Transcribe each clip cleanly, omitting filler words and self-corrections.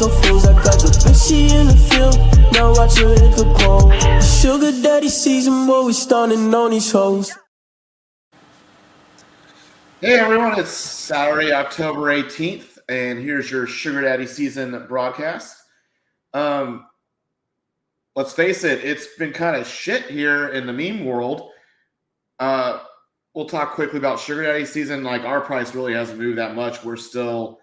some fools. I got the bitch, she in the field. Now watch her hit the pole. Sugar daddy season, boy, we stunning on these hoes. Hey everyone, it's Saturday, October 18th, and here's your Sugar Daddy season broadcast. Let's face it, it's been kind of shit here in the meme world. We'll talk quickly about Sugar Daddy season. Like, our price really hasn't moved that much. We're still,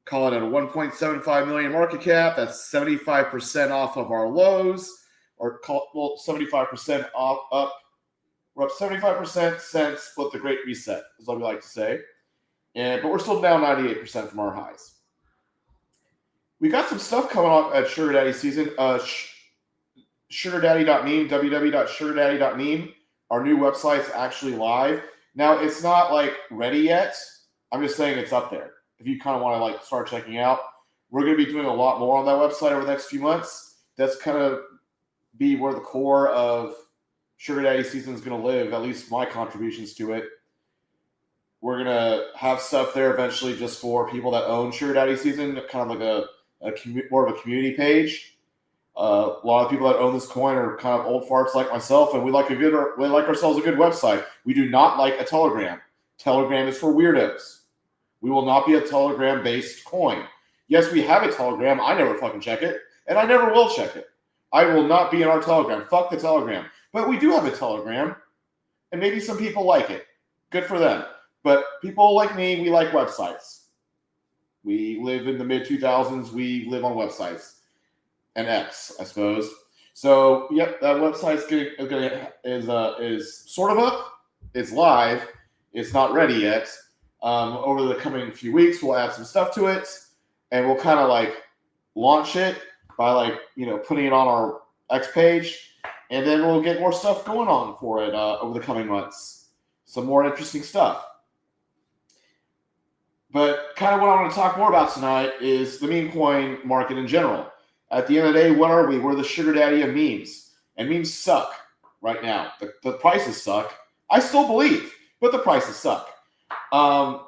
call it at a 1.75 million market cap. That's 75% off of our lows, or 75% off up. We're up 75% since split the Great Reset, is what we like to say. But we're still down 98% from our highs. We got some stuff coming up at Sugar Daddy season. SugarDaddy.meme, www.sugardaddy.meme. Our new website's actually live. Now, it's not like ready yet. I'm just saying it's up there. If you kind of want to like start checking out, we're going to be doing a lot more on that website over the next few months. That's kind of be where the core of Sugar Daddy season is going to live, at least my contributions to it. We're going to have stuff there eventually just for people that own Sugar Daddy season, kind of like more of a community page. A lot of people that own this coin are kind of old farts like myself, and we like ourselves a good website. We do not like a Telegram. Telegram is for weirdos. We will not be a Telegram-based coin. Yes, we have a Telegram. I never fucking check it, and I never will check it. I will not be in our Telegram. Fuck the Telegram. But we do have a Telegram, and maybe some people like it. Good for them. But people like me, we like websites. We live in the mid-2000s. We live on websites. And X, I suppose. So, yep, that website's is sort of up. It's live. It's not ready yet. Over the coming few weeks, we'll add some stuff to it, and we'll kind of like launch it by like putting it on our X page, and then we'll get more stuff going on for it over the coming months. Some more interesting stuff. But kind of what I want to talk more about tonight is the meme coin market in general. At the end of the day, what are we? We're the Sugar Daddy of memes. And memes suck right now. The prices suck. I still believe, but the prices suck. I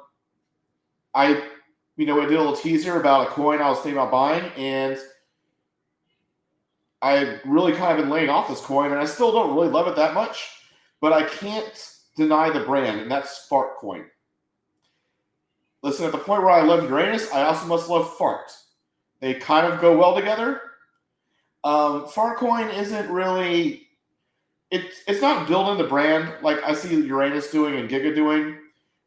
did a little teaser about a coin I was thinking about buying, and I really kind of been laying off this coin, and I still don't really love it that much, but I can't deny the brand, and that's Fart Coin. Listen, at the point where I love Uranus, I also must love Fart. They kind of go well together. Farcoin isn't really, it's not building the brand like I see Uranus doing and Giga doing,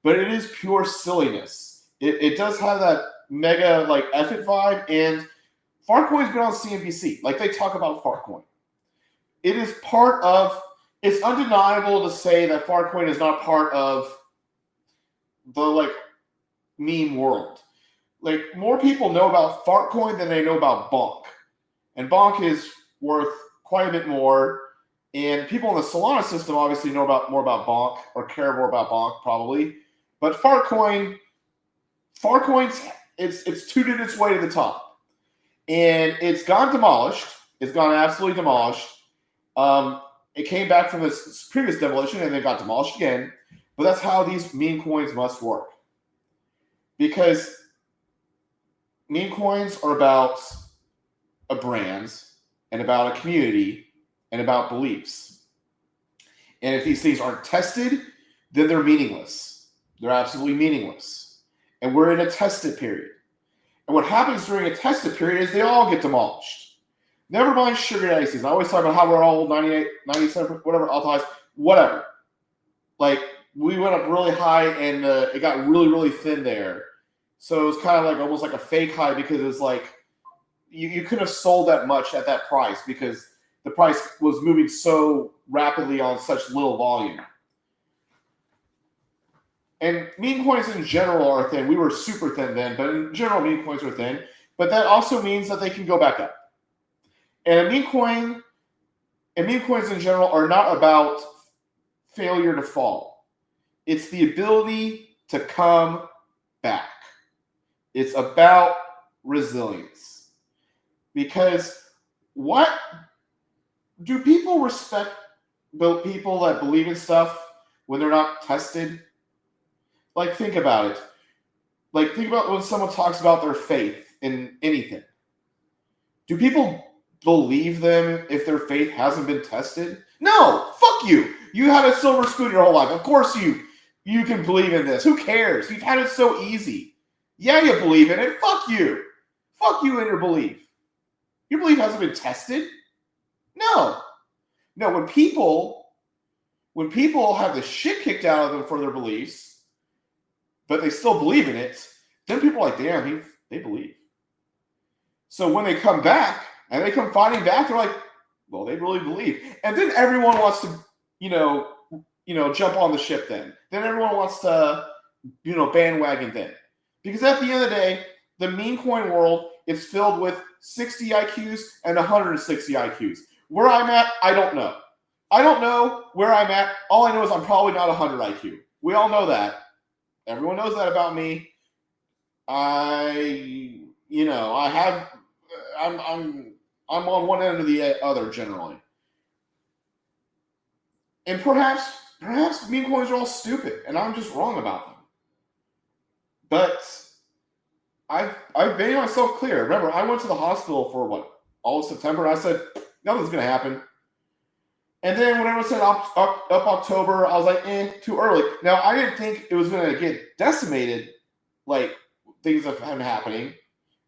but it is pure silliness. It does have that mega like effort vibe, and Farcoin's been on CNBC. Like, they talk about Farcoin. It is part of, it's undeniable to say that Farcoin is not part of the like meme world. Like, more people know about Fartcoin than they know about Bonk. And Bonk is worth quite a bit more. And people in the Solana system obviously know more about Bonk, or care more about Bonk, probably. But Fartcoin's it's tooted its way to the top. And it's gone demolished. It's gone absolutely demolished. It came back from its previous demolition and then got demolished again. But that's how these meme coins must work. Because meme coins are about a brand and about a community and about beliefs. And if these things aren't tested, then they're meaningless. They're absolutely meaningless. And we're in a tested period. And what happens during a tested period is they all get demolished. Never mind Sugar Daddy season. I always talk about how we're all 98, 97, whatever, all highs, whatever. Like, we went up really high and it got really, really thin there. So it was kind of like almost like a fake high, because it's like you couldn't have sold that much at that price because the price was moving so rapidly on such little volume. And meme coins in general are thin. We were super thin then, but in general, meme coins are thin. But that also means that they can go back up. And meme coins in general are not about failure to fall. It's the ability to come back. It's about resilience. Because what do people respect people that believe in stuff when they're not tested? Like, think about it. Like, think about when someone talks about their faith in anything. Do people believe them if their faith hasn't been tested? No, fuck you. You had a silver spoon your whole life. Of course you can believe in this. Who cares? You've had it so easy. Yeah, you believe in it. Fuck you. Fuck you and your belief. Your belief hasn't been tested. No. No, when people have the shit kicked out of them for their beliefs, but they still believe in it, then people are like, damn, they believe. So when they come back and they come fighting back, they're like, well, they really believe. And then everyone wants to, jump on the ship then. Then everyone wants to, bandwagon then. Because at the end of the day, the meme coin world is filled with 60 IQs and 160 IQs. Where I'm at, I don't know. I don't know where I'm at. All I know is I'm probably not 100 IQ. We all know that. Everyone knows that about me. I'm on one end or the other generally. And perhaps meme coins are all stupid and I'm just wrong about them. But I've made myself clear. Remember, I went to the hospital for all of September, and I said, nothing's going to happen. And then when everyone said up October, I was like, too early. Now, I didn't think it was going to get decimated, like things have been happening.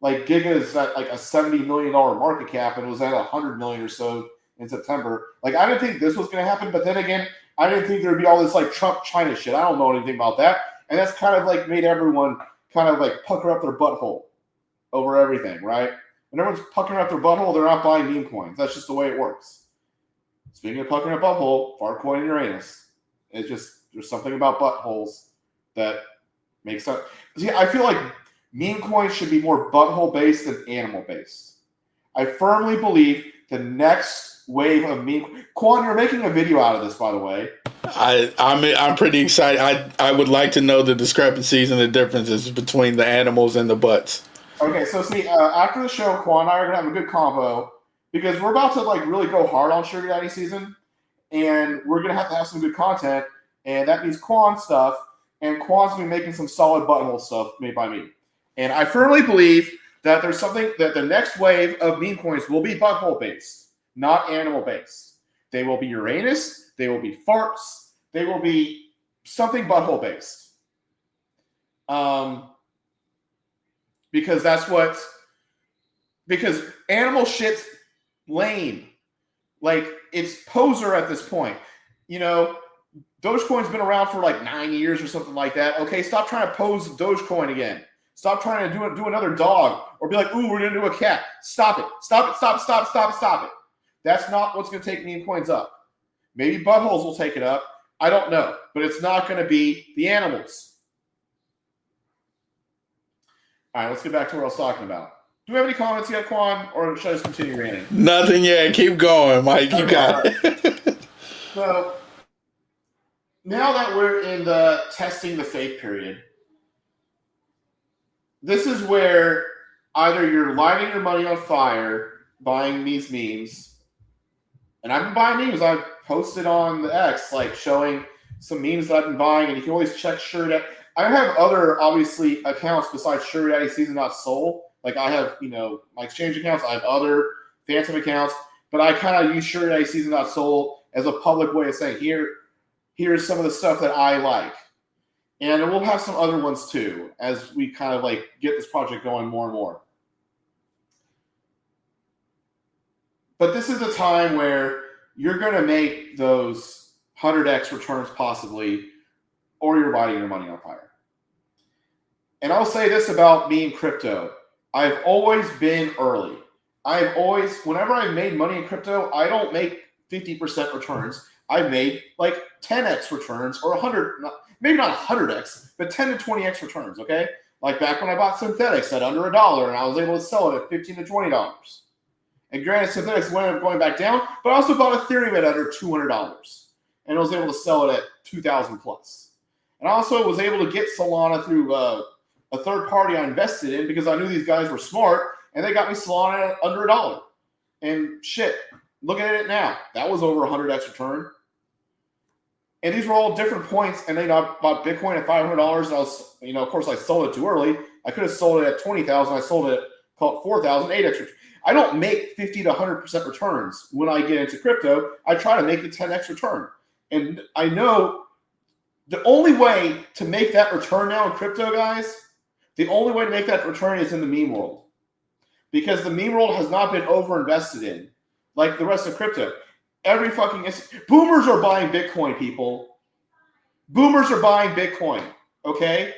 Like Giga is at like a $70 million market cap, and it was at $100 million or so in September. Like, I didn't think this was going to happen, but then again, I didn't think there'd be all this like Trump China shit. I don't know anything about that. And that's kind of like made everyone kind of like pucker up their butthole over everything, right? When everyone's puckering up their butthole, they're not buying meme coins. That's just the way it works. Speaking of puckering up butthole, Farcoin and Uranus. It's just, there's something about buttholes that makes sense. See, I feel like meme coins should be more butthole based than animal based. I firmly believe the next wave of meme. Quan, you're making a video out of this, by the way. I'm pretty excited. I would like to know the discrepancies and the differences between the animals and the butts. Okay, so see, after the show, Quan and I are gonna have a good combo because we're about to like really go hard on Sugar Daddy season, and we're gonna have some good content, and that means Quan stuff, and Quan's gonna be making some solid butthole stuff made by me. And I firmly believe that there's something that the next wave of meme coins will be butthole based, not animal based. They will be Uranus, they will be farts, they will be something butthole based. Because animal shit's lame. Like, it's poser at this point. Dogecoin's been around for like 9 years or something like that. Okay, stop trying to pose Dogecoin again. Stop trying to do another dog or be like, ooh, we're going to do a cat. Stop it. Stop it. That's not what's going to take meme coins up. Maybe buttholes will take it up. I don't know. But it's not going to be the animals. All right, let's get back to what I was talking about. Do we have any comments yet, Quan, or should I just continue ranting? Nothing yet. Keep going, Mike. You got it. So, now that we're in the testing the faith period, this is where either you're lighting your money on fire, buying these memes, and I've been buying memes. I've posted on the X, like showing some memes that I've been buying, and you can always check Sugar. I have other, obviously, accounts besides Sugar Daddy Season.Soul. Like, I have, my exchange accounts. I have other Phantom accounts. But I kind of use Sugar Daddy Season.Soul as a public way of saying, here's some of the stuff that I like. And we'll have some other ones, too, as we kind of, like, get this project going more and more. But this is a time where you're going to make those 100x returns possibly, or you're lighting your money on fire. And I'll say this about me in crypto. I've always been early. Whenever I've made money in crypto, I don't make 50% returns. I've made like 10x returns or 100, maybe not 100x, but 10 to 20x returns, okay? Like back when I bought Synthetics at under $1 and I was able to sell it at $15 to $20. And granted, Synthetics went up going back down, but I also bought Ethereum at under $200 and I was able to sell it at 2,000 plus. And I also was able to get Solana through a third party I invested in because I knew these guys were smart, and they got me Solana at under $1. And shit, looking at it now, that was over 100x return. And these were all different points, and I bought Bitcoin at $500, and I was, of course I sold it too early. I could have sold it at $20,000. I sold it a call it 4,000, 8x. I don't make 50 to 100% returns when I get into crypto. I try to make the 10x return. And I know the only way to make that return now in crypto, guys, the only way to make that return is in the meme world. Because the meme world has not been overinvested in like the rest of crypto. Every fucking boomers are buying Bitcoin, people. Boomers are buying Bitcoin, okay?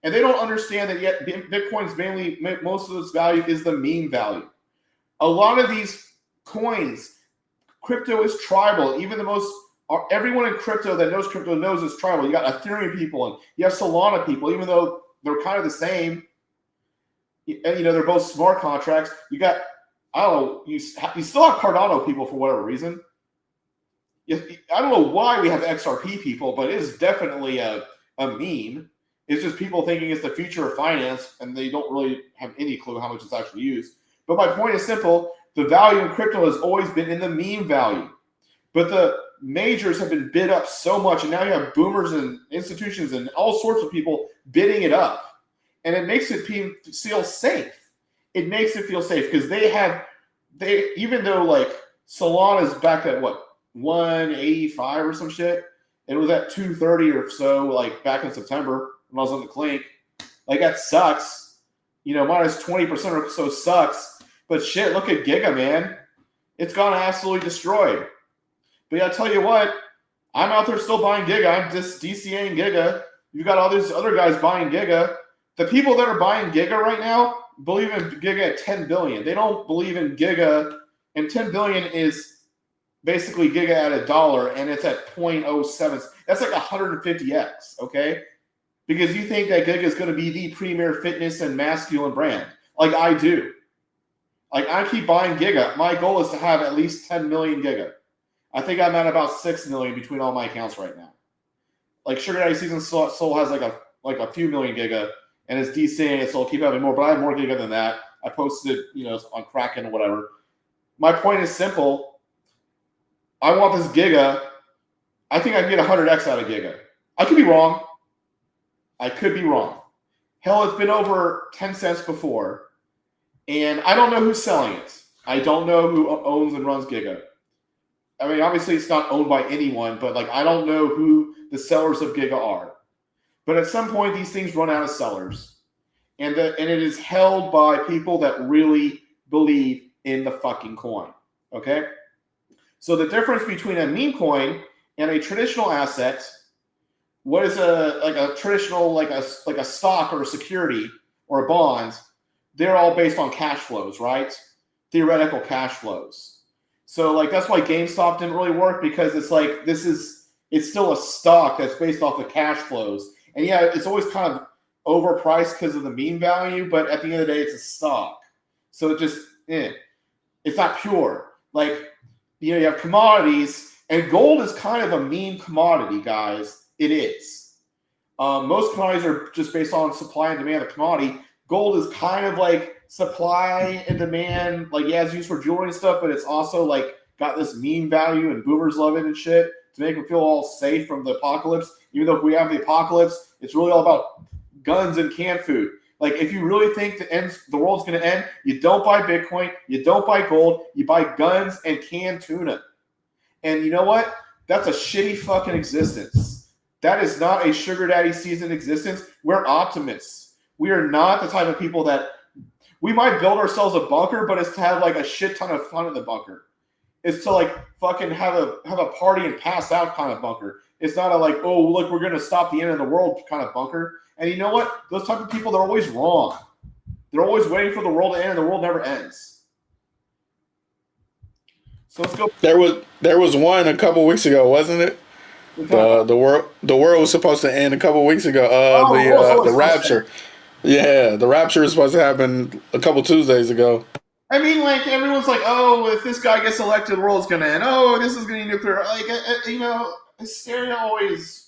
And they don't understand that yet Bitcoin's mainly, most of its value is the meme value. A lot of these coins, crypto is tribal. Even the most, everyone in crypto that knows crypto knows it's tribal. You got Ethereum people and you have Solana people, even though they're kind of the same. And, they're both smart contracts. You got, I don't know, you still have Cardano people for whatever reason. I don't know why we have XRP people, but it is definitely a meme. It's just people thinking it's the future of finance, and they don't really have any clue how much it's actually used. But my point is simple. The value in crypto has always been in the meme value. But the majors have been bid up so much, and now you have boomers and institutions and all sorts of people bidding it up. And it makes it feel safe. It makes it feel safe because even though like Solana's back at what, 185 or some shit, it was at 230 or so like back in September when I was on the Clink. Like that sucks. Minus 20% or so sucks. But shit, look at Giga, man. It's gone absolutely destroyed. But yeah, I tell you what, I'm out there still buying Giga. I'm just DCAing Giga. You've got all these other guys buying Giga. The people that are buying Giga right now believe in Giga at 10 billion. They don't believe in Giga, and 10 billion is basically Giga at $1, and it's at 0.07. That's like 150x, okay? Because you think that Giga is going to be the premier fitness and masculine brand, like I do. Like I keep buying Giga. My goal is to have at least 10 million Giga. I think I'm at about 6 million between all my accounts right now. Like Sugar Daddy Season Soul has like a few million Giga. And it's DCing, so I'll keep having more, but I have more Giga than that. I posted, on Kraken or whatever. My point is simple. I want this Giga. I think I can get 100x out of Giga. I could be wrong. Hell, it's been over 10 cents before. And I don't know who's selling it. I don't know who owns and runs Giga. I mean, obviously it's not owned by anyone, but I don't know who the sellers of Giga are. But at some point, these things run out of sellers. And it is held by people that really believe in the fucking coin. Okay? So the difference between a meme coin and a traditional asset, what is a traditional, like a stock or a security or a bond, they're all based on cash flows, right? Theoretical cash flows. So that's why GameStop didn't really work, because it's still a stock that's based off the cash flows. And yeah, it's always kind of overpriced because of the meme value, but at the end of the day, it's a stock. So it just, it's not pure. You have commodities, and gold is kind of a meme commodity, guys. It is. Most commodities are just based on supply and demand of the commodity. Gold is kind of like supply and demand. It's used for jewelry and stuff, but it's also got this meme value, and boomers love it and shit to make them feel all safe from the apocalypse. Even though if we have the apocalypse, it's really all about guns and canned food. If you really think the world's going to end, you don't buy Bitcoin, you don't buy gold, you buy guns and canned tuna. And you know what? That's a shitty fucking existence. That is not a Sugar Daddy Season existence. We're optimists. We are not the type of people that we might build ourselves a bunker, but it's to have a shit ton of fun in the bunker. It's to fucking have a party and pass out kind of bunker. It's not a oh, look, we're going to stop the end of the world kind of bunker. And you know what? Those type of people, they're always wrong. They're always waiting for the world to end, and the world never ends. So let's go. There was one a couple weeks ago, wasn't it? The world was supposed to end a couple weeks ago. The rapture. Yeah, the rapture was supposed to happen a couple Tuesdays ago. I mean, everyone's oh, if this guy gets elected, the world's going to end. Oh, this is going to be nuclear. Hysteria always.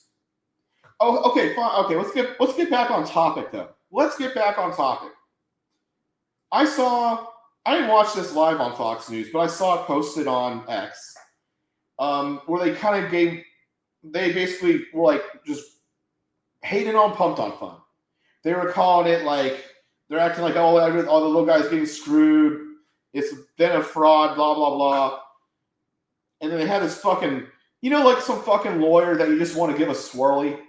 Oh, okay, fine. Okay, let's get back on topic though. Let's get back on topic. I didn't watch this live on Fox News, but I saw it posted on X, where they basically were just hating on Pumped on Fun. They were calling it They're acting like, all the little guys getting screwed. It's been a fraud, blah, blah, blah. And then they have this fucking, like some fucking lawyer that you just want to give a swirly.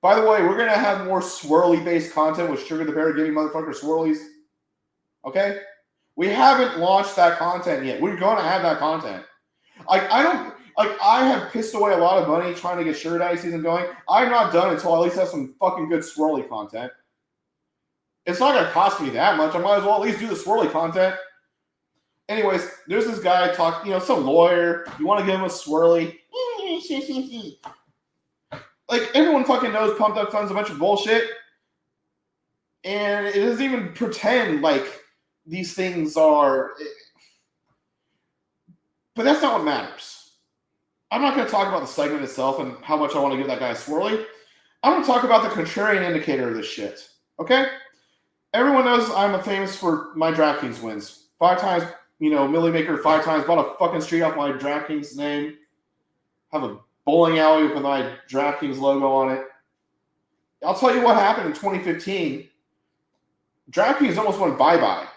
By the way, we're going to have more swirly-based content with Sugar the Bear giving motherfuckers swirlies. Okay? We haven't launched that content yet. We're going to have that content. I have pissed away a lot of money trying to get Sugar Daddy season going. I'm not done until I at least have some fucking good swirly content. It's not going to cost me that much. I might as well at least do the swirly content. Anyways, there's this guy some lawyer. You want to give him a swirly. Like, everyone fucking knows Pumped Up Fun's a bunch of bullshit. And it doesn't even pretend like these things are. But that's not what matters. I'm not going to talk about the segment itself and how much I want to give that guy a swirly. I'm going to talk about the contrarian indicator of this shit. Okay? Everyone knows I'm famous for my DraftKings wins. 5 times, Millie Maker 5 times. Bought a fucking street off my DraftKings name. Have a bowling alley with my DraftKings logo on it. I'll tell you what happened in 2015. DraftKings almost went bye-bye.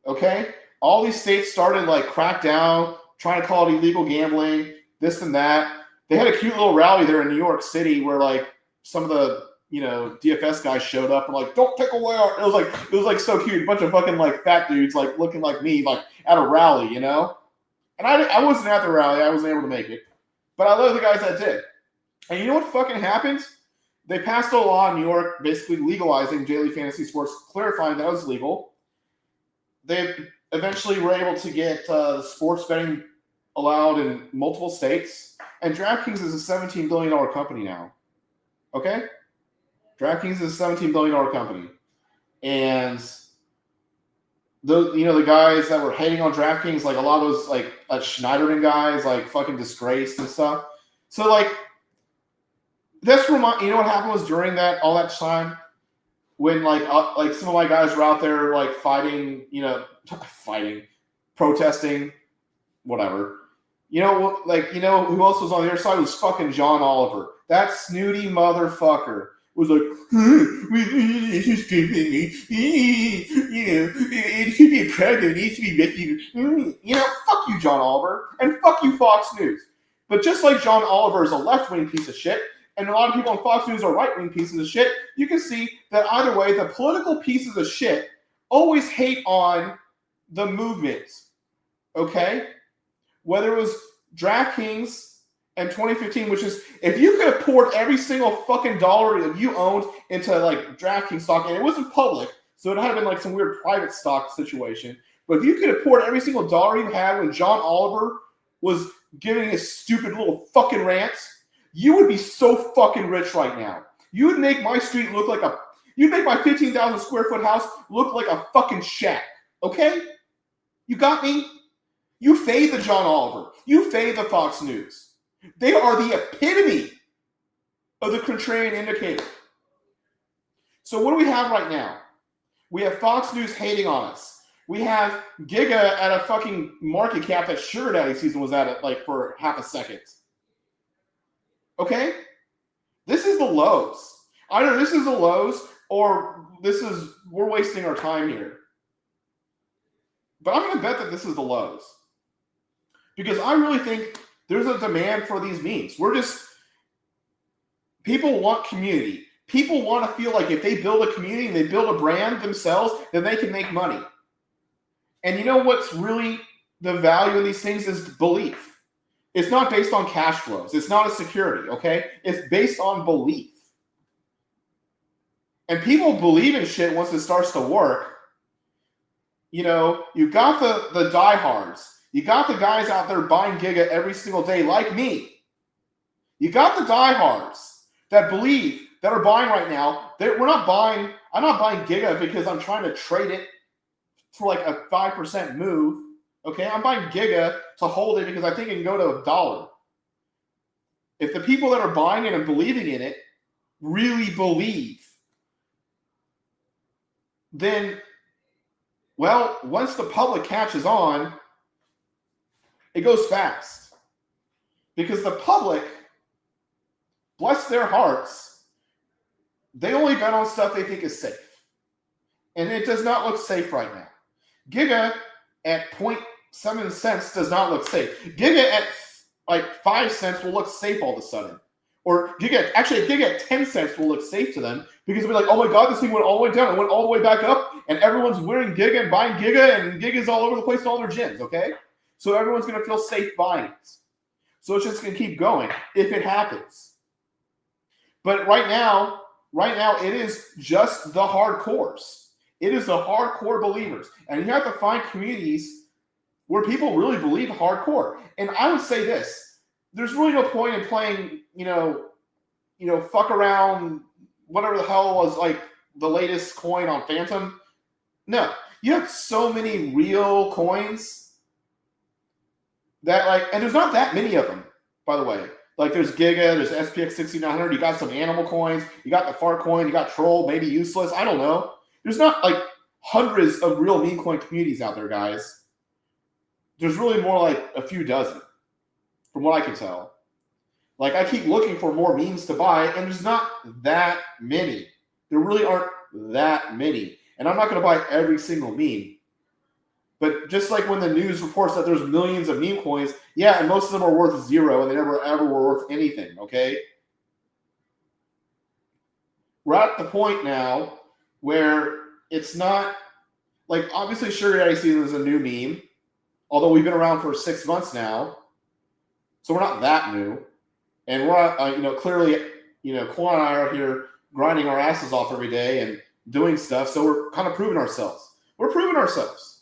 Okay? All these states started crack down, trying to call it illegal gambling, this and that. They had a cute little rally there in New York City where some of the DFS guys showed up and don't take away our. It was so cute, a bunch of fucking fat dudes looking like me at a rally, And I wasn't at the rally, I wasn't able to make it, but I love the guys that did. And you know what fucking happened? They passed a law in New York basically legalizing daily fantasy sports, clarifying that it was legal. They eventually were able to get sports betting allowed in multiple states, and DraftKings is a $17 billion company now. Okay? DraftKings is a $17 billion company. And the guys that were hating on DraftKings, a lot of those Schneiderman guys, fucking disgraced and stuff. So that's you know what happened was during all that time when some of my guys were out there fighting, protesting, whatever. Who else was on the other side was fucking John Oliver. That snooty motherfucker was it should be a president, it needs to be rescued. Fuck you, John Oliver, and fuck you, Fox News. But just like John Oliver is a left-wing piece of shit, and a lot of people on Fox News are right-wing pieces of shit, you can see that either way, the political pieces of shit always hate on the movement. Okay? Whether it was DraftKings in 2015, which is, if you could have poured every single fucking dollar that you owned into DraftKings stock, and it wasn't public, so it had been some weird private stock situation, but if you could have poured every single dollar you had when John Oliver was giving his stupid little fucking rants, you would be so fucking rich right now. You would make my street look like you'd make my 15,000 square foot house look like a fucking shack. Okay? You got me? You fade the John Oliver. You fade the Fox News. They are the epitome of the contrarian indicator. So what do we have right now? We have Fox News hating on us. We have Giga at a fucking market cap that Sugar Daddy season was at for half a second. Okay? This is the lows. Either this is the lows or we're wasting our time here. But I'm going to bet that this is the lows. Because I really think there's a demand for these memes. People want community. People want to feel like if they build a community and they build a brand themselves, then they can make money. And you know what's really the value of these things is belief. It's not based on cash flows. It's not a security, okay? It's based on belief. And people believe in shit once it starts to work. You've got the diehards. You got the guys out there buying Giga every single day like me. You got the diehards that believe, that are buying right now. I'm not buying Giga because I'm trying to trade it for a 5% move. Okay, I'm buying Giga to hold it because I think it can go to $1. If the people that are buying it and believing in it really believe, then, once the public catches on, it goes fast. Because the public, bless their hearts, they only bet on stuff they think is safe. And it does not look safe right now. Giga at 0.7 cents does not look safe. Giga at like 5 cents will look safe all of a sudden. Or Giga at 10 cents will look safe to them because they'll be like, oh my God, this thing went all the way down. It went all the way back up, and everyone's wearing Giga and buying Giga, and Giga's all over the place in all their gyms, okay? So everyone's going to feel safe buying it. So it's just going to keep going if it happens. But right now, it is just the hardcores. It is the hardcore believers. And you have to find communities where people really believe hardcore. And I would say this. There's really no point in playing, fuck around, whatever the hell was like the latest coin on Phantom. No, you have so many real coins that and there's not that many of them, by the way. Like there's Giga, there's SPX 6900, you got some animal coins, you got the Fart coin, you got Troll, maybe useless, I don't know. There's not like hundreds of real meme coin communities out there, guys. There's really more like a few dozen. From what I can tell. Like, I keep looking for more memes to buy, and there's not that many. There really aren't that many. And I'm not going to buy every single meme. But just like when the news reports that there's millions of meme coins, yeah, and most of them are worth zero, and they never ever were worth anything, okay? We're at the point now where it's not, like, obviously Sugar Daddy Season is a new meme, although we've been around for 6 months now. So we're not that new. And we're, clearly, Quan and I are here grinding our asses off every day and doing stuff. So we're kind of proving ourselves. We're proving ourselves.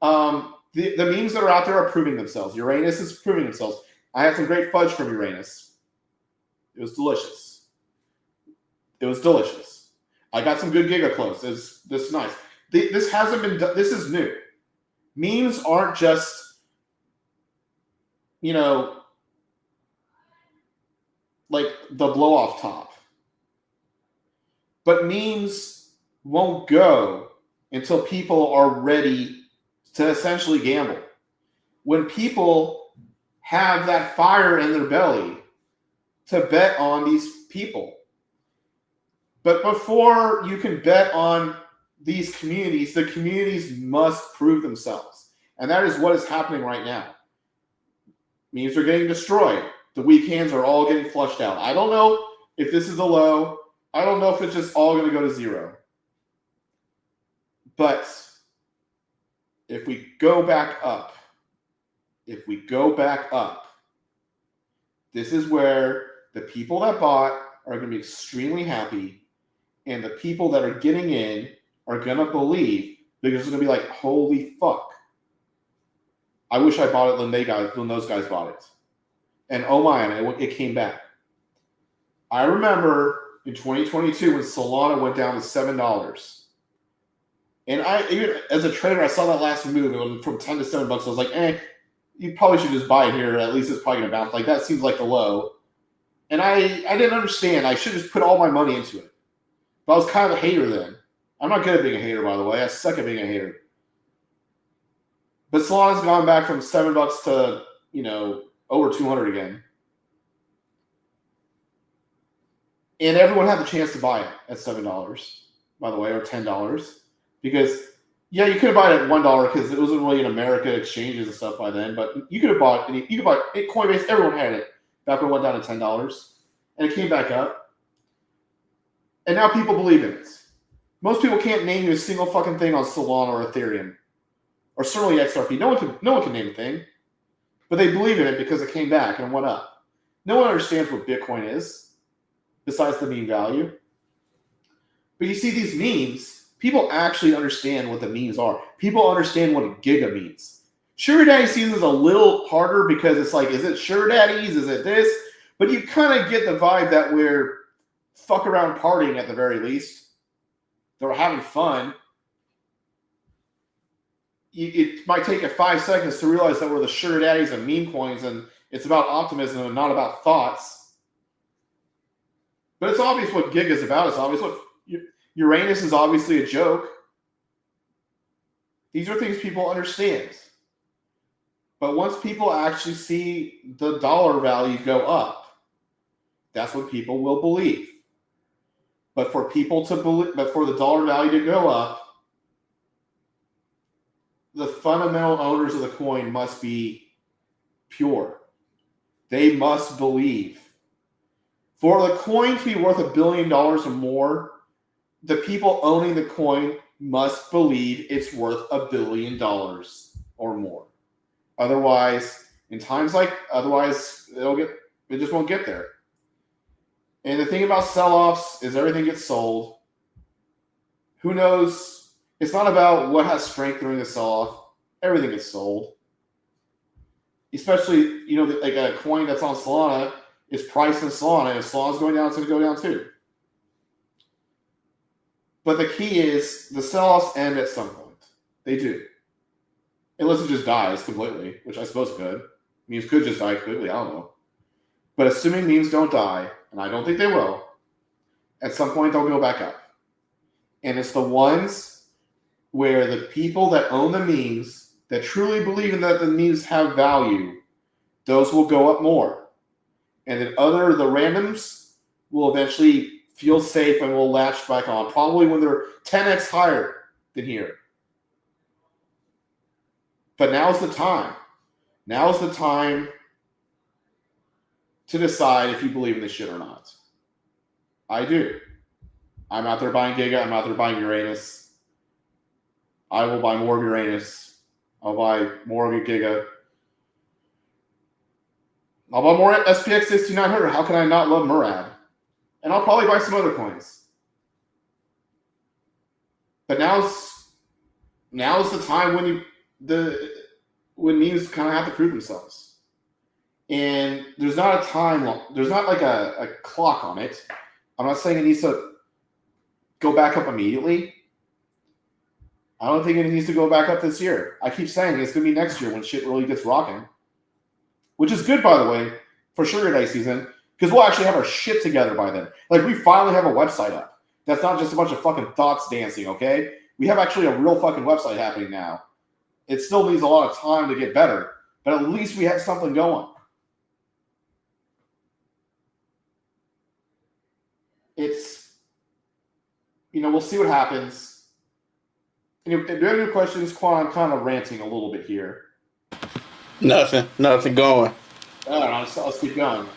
The memes that are out there are proving themselves. Uranus is proving themselves. I had some great fudge from Uranus. It was delicious. I got some good Giga clothes. This is nice. This hasn't been done. This is new. Memes aren't just like the blow off top. But memes won't go until people are ready to essentially gamble. When people have that fire in their belly to bet on these people. But before you can bet on these communities, the communities must prove themselves. And that is what is happening right now. Memes are getting destroyed. The weak hands are all getting flushed out. I don't know if this is a low. I don't know if it's just all going to go to zero. But if we go back up, this is where the people that bought are going to be extremely happy, and the people that are getting in are going to believe, because it's going to be like, holy fuck. I wish I bought it when those guys bought it. And oh my, it came back. I remember in 2022 when Solana went down to $7. And even as a trader, I saw that last move. It went from 10 to $7. I was like, you probably should just buy it here. At least it's probably going to bounce. Like, that seems like the low. And I didn't understand. I should have just put all my money into it. But I was kind of a hater then. I'm not good at being a hater, by the way. I suck at being a hater. But Solana's gone back from $7 to, over 200 again. And everyone had the chance to buy it at $7, by the way, or $10. Because, yeah, you could have bought it at $1 because it wasn't really in America exchanges and stuff by then. But you could have bought it. You could buy it. Coinbase, everyone had it back when it went down to $10. And it came back up. And now people believe in it. Most people can't name you a single fucking thing on Solana or Ethereum. Or certainly XRP. No one can name a thing. But they believe in it because it came back and went up. No one understands what Bitcoin is, besides the meme value. But you see these memes, people actually understand what the memes are. People understand what a giga means. Sugar Daddy Season is a little harder because it's like, is it Sugar Daddies? Is it this? But you kind of get the vibe that we're fuck around partying at the very least. That we're having fun. It might take 5 seconds to realize that we're the sugar daddies of meme coins and it's about optimism and not about thoughts. But it's obvious what Giga is about. It's obvious what Uranus is obviously a joke. These are things people understand. But once people actually see the dollar value go up, that's what people will believe. But for people to believe, but for the dollar value to go up, the fundamental owners of the coin must be pure. They must believe. For the coin to be worth $1 billion or more, the people owning the coin must believe it's worth $1 billion or more. Otherwise, it just won't get there. And the thing about sell-offs is everything gets sold. Who knows? It's not about what has strength during the sell-off. Everything gets sold. Especially, like a coin that's on Solana is priced in Solana. If Solana's going down, it's going to go down too. But the key is the sell-offs end at some point. They do. Unless it just dies completely, which I suppose it could. Memes could just die completely. I don't know. But assuming memes don't die, and I don't think they will, at some point they'll go back up. And it's the ones where the people that own the memes, that truly believe in that the memes have value, those will go up more. And then the randoms will eventually feel safe and will latch back on, probably when they're 10x higher than here. But now's the time. Now's the time to decide if you believe in this shit or not. I do. I'm out there buying Giga. I'm out there buying Uranus. I will buy more of Uranus. I'll buy more of Giga. I'll buy more SPX 6900. How can I not love Murad? And I'll probably buy some other coins. But now's the time when memes kind of have to prove themselves. And there's not there's not like a clock on it. I'm not saying it needs to go back up immediately. I don't think it needs to go back up this year. I keep saying it's going to be next year when shit really gets rocking. Which is good, by the way, for Sugar Day season, because we'll actually have our shit together by then. Like, we finally have a website up. That's not just a bunch of fucking thoughts dancing, okay? We have actually a real fucking website happening now. It still needs a lot of time to get better, but at least we have something going. We'll see what happens. Do you have any questions, Quan? I'm kind of ranting a little bit here. Nothing going. I don't know, let's keep going.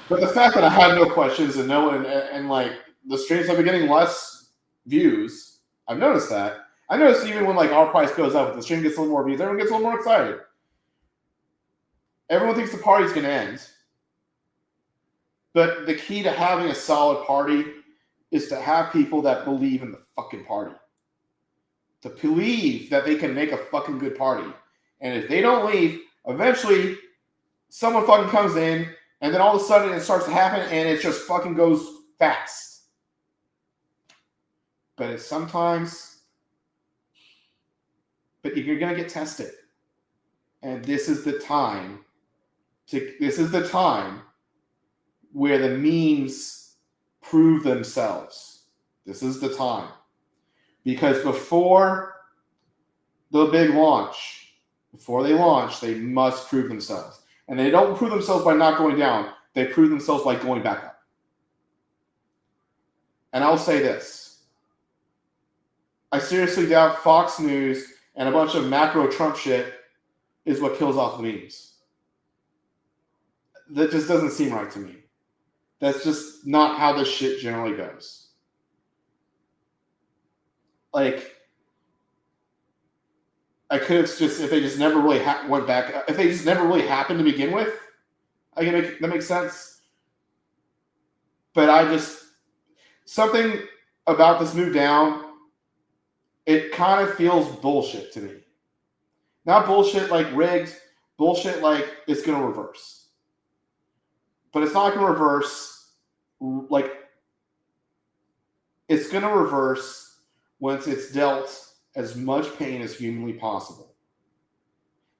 But the fact that I had no questions and like the streams have been getting less views, I've noticed that. I noticed even when like our price goes up, the stream gets a little more views, everyone gets a little more excited. Everyone thinks the party's going to end. But the key to having a solid party is to have people that believe in the fucking party. To believe that they can make a fucking good party. And if they don't leave, eventually someone fucking comes in, and then all of a sudden it starts to happen, and it just fucking goes fast. But you're going to get tested. And this is the time where the memes prove themselves. This is the time. Because before the big launch, they must prove themselves. And they don't prove themselves by not going down. They prove themselves by going back up. And I'll say this. I seriously doubt Fox News and a bunch of macro Trump shit is what kills off the memes. That just doesn't seem right to me. That's just not how this shit generally goes. Like, I could have just, if they just never really went back, if they just never really happened to begin with, that makes sense. But something about this move down, it kind of feels bullshit to me. Not bullshit like rigged, bullshit like it's going to reverse. But it's not going to reverse, like, it's going to reverse once it's dealt as much pain as humanly possible.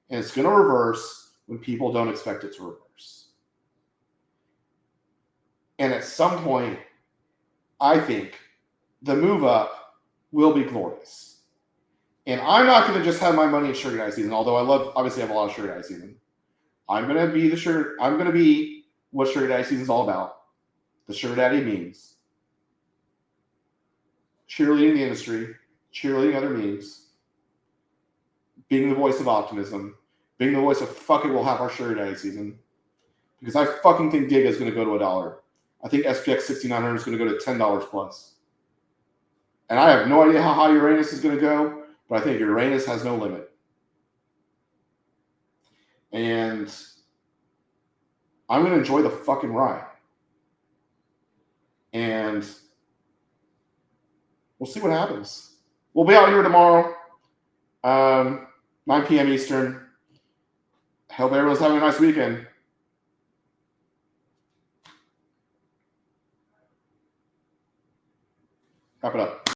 And it's going to reverse when people don't expect it to reverse. And at some point, I think the move up will be glorious. And I'm not going to just have my money in Sugar Daddy season, although obviously I have a lot of Sugar Daddy season. I'm going to be what Sugar Daddy season is all about. The Sugar Daddy memes. cheerleading the industry, cheerleading other memes, being the voice of optimism, being the voice of fuck it, we'll have our Sugar Daddy season. Because I fucking think Giga is going to go to $1. I think SPX 6900 is going to go to $10 plus. And I have no idea how high Uranus is going to go, but I think Uranus has no limit. And I'm going to enjoy the fucking ride. And we'll see what happens. We'll be out here tomorrow, 9 p.m. Eastern. Hope everyone's having a nice weekend. Wrap it up.